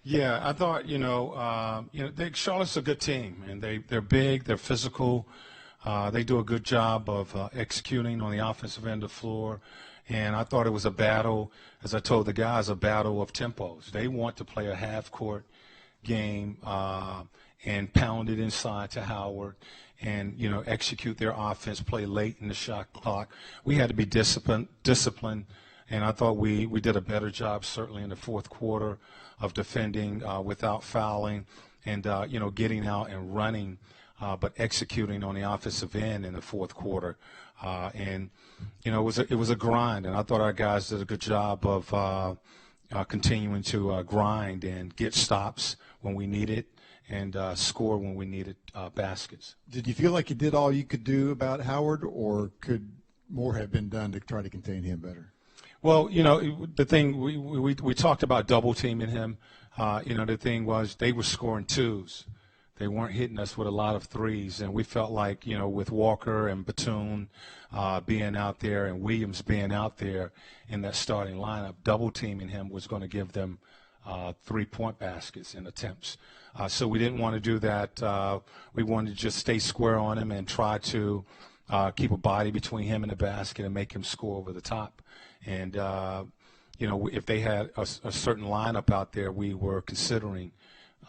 Yeah, I thought, Charlotte's a good team, and they're big, they're physical. They do a good job of executing on the offensive end of the floor. And I thought it was a battle, as I told the guys, a battle of tempos. They want to play a half-court game and pound it inside to Howard and, execute their offense, play late in the shot clock. We had to be disciplined, and I thought we did a better job certainly in the fourth quarter of defending without fouling and, getting out and running, but executing on the offensive end in the fourth quarter. It was a grind, and I thought our guys did a good job of continuing to grind and get stops when we needed and score when we needed baskets. Did you feel like you did all you could do about Howard, or could more have been done to try to contain him better? Well, the thing we talked about double teaming him. The thing was they were scoring twos. They weren't hitting us with a lot of threes, and we felt like, with Walker and Batum being out there and Williams being out there in that starting lineup, double teaming him was going to give them 3-point baskets and attempts. So we didn't want to do that. We wanted to just stay square on him and try to keep a body between him and the basket and make him score over the top. And, if they had a certain lineup out there, we were considering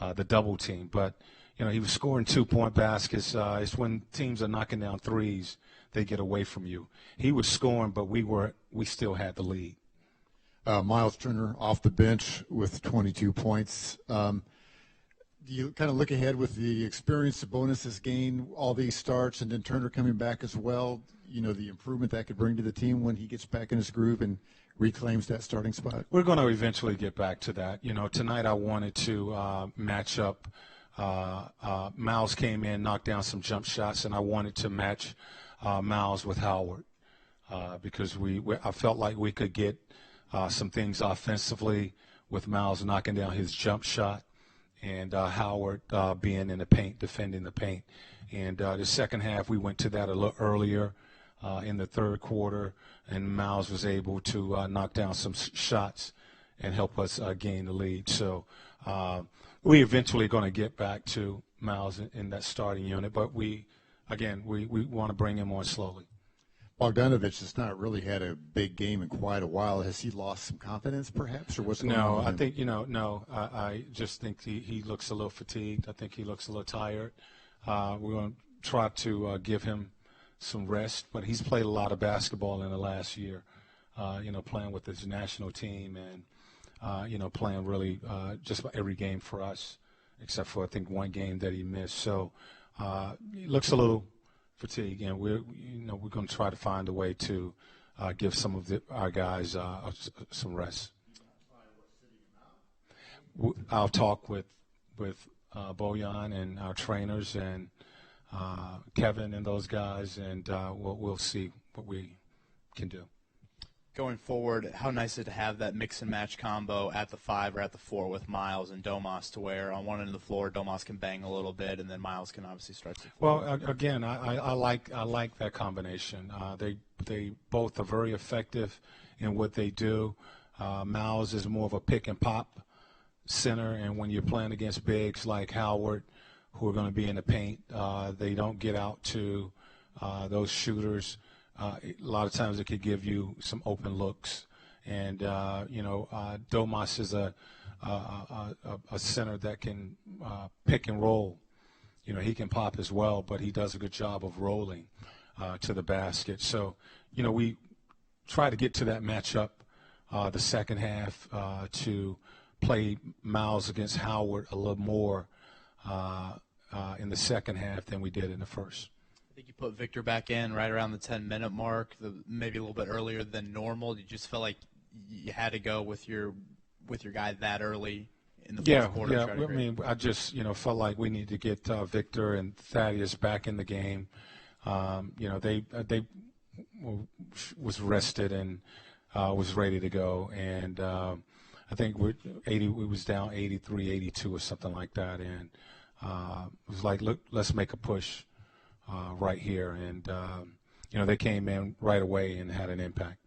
the double team. But, he was scoring 2-point baskets. It's when teams are knocking down threes, they get away from you. He was scoring, but we still had the lead. Myles Turner off the bench with 22 points. Do you kind of look ahead with the experience Sabonis has gained, all these starts, and then Turner coming back as well, the improvement that could bring to the team when he gets back in his groove and reclaims that starting spot? We're going to eventually get back to that. Tonight I wanted to match up. Myles came in, knocked down some jump shots, and I wanted to match Myles with Howard because I felt like we could get some things offensively with Myles knocking down his jump shot and Howard being in the paint, defending the paint. And the second half, we went to that a little earlier in the third quarter, and Myles was able to knock down some shots and help us gain the lead. So we eventually going to get back to Myles in that starting unit, but we want to bring him on slowly. Bogdanovich has not really had a big game in quite a while. Has he lost some confidence, perhaps, or what's going on? No, I think I just think he looks a little fatigued. I think he looks a little tired. We're going to try to give him some rest, but he's played a lot of basketball in the last year. Playing with his national team and playing really just about every game for us, except for I think one game that he missed. So he looks a little fatigued, and we're going to try to find a way to give some of our guys some rest. I'll talk with Bojan and our trainers and Kevin and those guys, and we'll see what we can do. Going forward, how nice is it to have that mix and match combo at the 5 or at the 4 with Myles and Domas, to where on one end of the floor Domas can bang a little bit and then Myles can obviously stretch the floor. Well, again, I like that combination. They both are very effective in what they do. Myles is more of a pick and pop center, and when you're playing against bigs like Howard, who are going to be in the paint, they don't get out to those shooters. A lot of times it could give you some open looks, and Domas is a center that can pick and roll. He can pop as well, but he does a good job of rolling to the basket. So, we try to get to that matchup the second half to play Myles against Howard a little more in the second half than we did in the first. I think you put Victor back in right around the 10-minute mark, maybe a little bit earlier than normal. You just felt like you had to go with your guy that early in the fourth quarter? Yeah. I just felt like we need to get Victor and Thaddeus back in the game. They was rested and was ready to go, and I think we was down 83, 82 or something like that, and it was like, look, let's make a push right here, and they came in right away and had an impact.